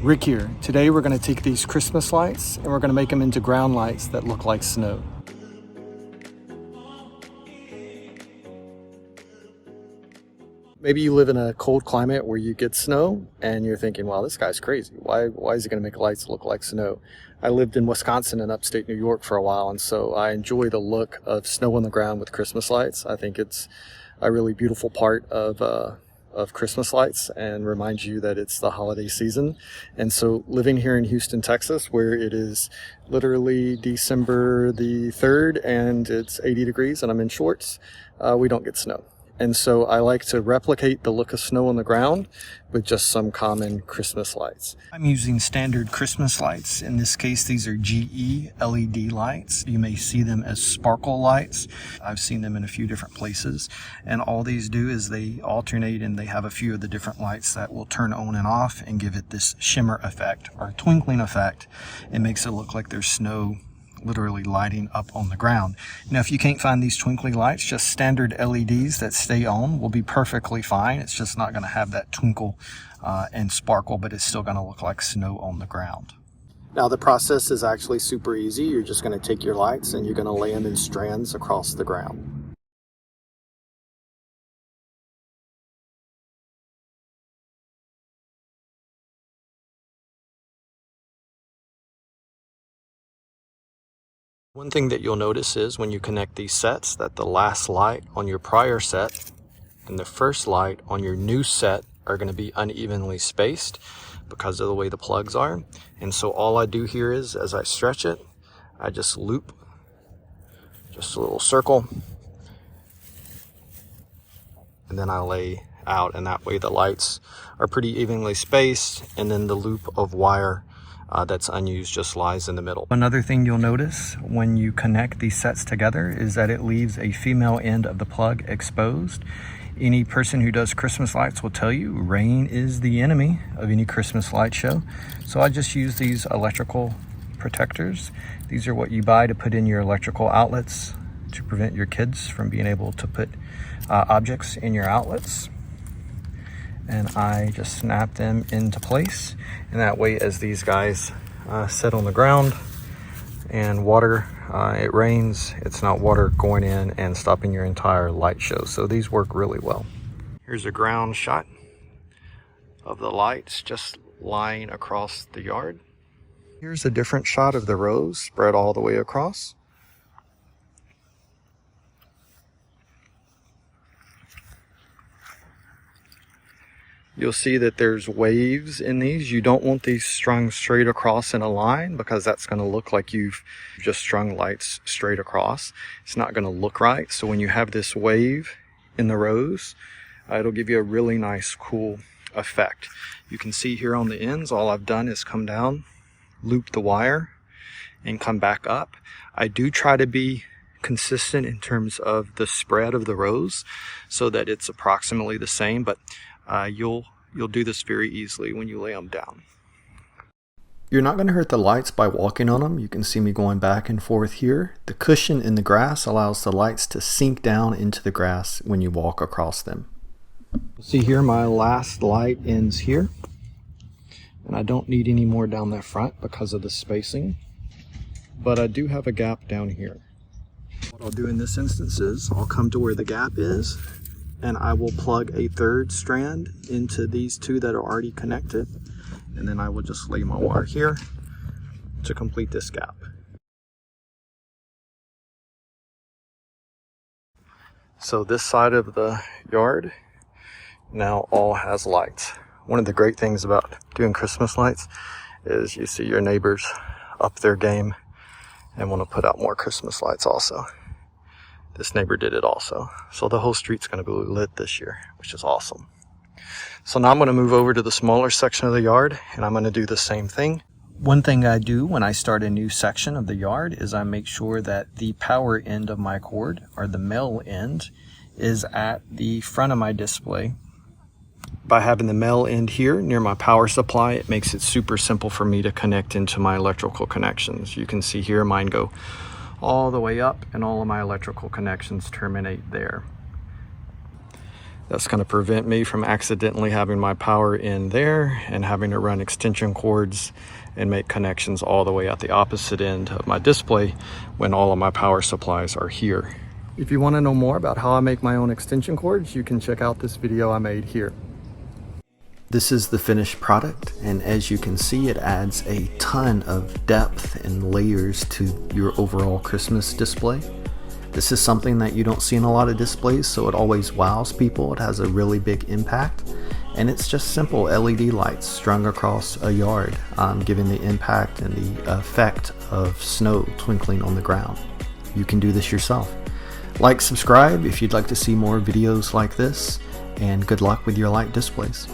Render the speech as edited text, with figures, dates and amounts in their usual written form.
Rick here. Today we're going to take these Christmas lights and we're going to make them into ground lights that look like snow. Maybe you live in a cold climate where you get snow and you're thinking, wow, this guy's crazy. Why is he going to make lights look like snow? I lived in Wisconsin and upstate New York for a while, and so I enjoy the look of snow on the ground with Christmas lights. I think it's a really beautiful part of Christmas lights and reminds you that it's the holiday season. And so living here in Houston, Texas, where it is literally December the 3rd and it's 80 degrees and I'm in shorts, we don't get snow. And so I like to replicate the look of snow on the ground with just some common Christmas lights. I'm using standard Christmas lights. In this case, these are GE LED lights. You may see them as sparkle lights. I've seen them in a few different places. And all these do is they alternate, and they have a few of the different lights that will turn on and off and give it this shimmer effect or twinkling effect. It makes it look like there's snow literally lighting up on the ground. Now, if you can't find these twinkly lights, just standard LEDs that stay on will be perfectly fine. It's just not going to have that twinkle and sparkle, but it's still going to look like snow on the ground. Now, the process is actually super easy. You're just going to take your lights and you're going to lay them in strands across the ground. One thing that you'll notice is when you connect these sets that the last light on your prior set and the first light on your new set are going to be unevenly spaced because of the way the plugs are. And so all I do here is, as I stretch it, I just loop just a little circle and then I lay out, and that way the lights are pretty evenly spaced, and then the loop of wire that's unused just lies in the middle. Another thing you'll notice when you connect these sets together is that it leaves a female end of the plug exposed. Any person who does Christmas lights will tell you rain is the enemy of any Christmas light show. So I just use these electrical protectors. These are what you buy to put in your electrical outlets to prevent your kids from being able to put objects in your outlets. And I just snap them into place, and that way as these guys sit on the ground and water, it rains, it's not water going in and stopping your entire light show. So these work really well. Here's a ground shot of the lights just lying across the yard. Here's a different shot of the rows spread all the way across. You'll see that there's waves in these. You don't want these strung straight across in a line because that's going to look like you've just strung lights straight across. It's not going to look right. So when you have this wave in the rows, it'll give you a really nice, cool effect. You can see here on the ends, all I've done is come down, loop the wire, and come back up. I do try to be consistent in terms of the spread of the rows so that it's approximately the same, but you'll do this very easily when you lay them down. You're not going to hurt the lights by walking on them. You can see me going back and forth here. The cushion in the grass allows the lights to sink down into the grass when you walk across them. See here, my last light ends here, and I don't need any more down that front because of the spacing, but I do have a gap down here. What I'll do in this instance is I'll come to where the gap is, and I will plug a third strand into these two that are already connected, and then I will just lay my wire here to complete this gap. So this side of the yard now all has lights. One of the great things about doing Christmas lights is you see your neighbors up their game and want to put out more Christmas lights also. This neighbor did it also. So the whole street's going to be lit this year, which is awesome. So now I'm going to move over to the smaller section of the yard, and I'm going to do the same thing. One thing I do when I start a new section of the yard is I make sure that the power end of my cord, or the male end, is at the front of my display. By having the male end here near my power supply, it makes it super simple for me to connect into my electrical connections. You can see here mine go all the way up, and all of my electrical connections terminate there. That's going to prevent me from accidentally having my power in there and having to run extension cords and make connections all the way at the opposite end of my display when all of my power supplies are here. If you want to know more about how I make my own extension cords, you can check out this video I made here. This is the finished product, and as you can see, it adds a ton of depth and layers to your overall Christmas display. This is something that you don't see in a lot of displays, so it always wows people. It has a really big impact, and it's just simple LED lights strung across a yard, giving the impact and the effect of snow twinkling on the ground. You can do this yourself. Like, subscribe if you'd like to see more videos like this, and good luck with your light displays.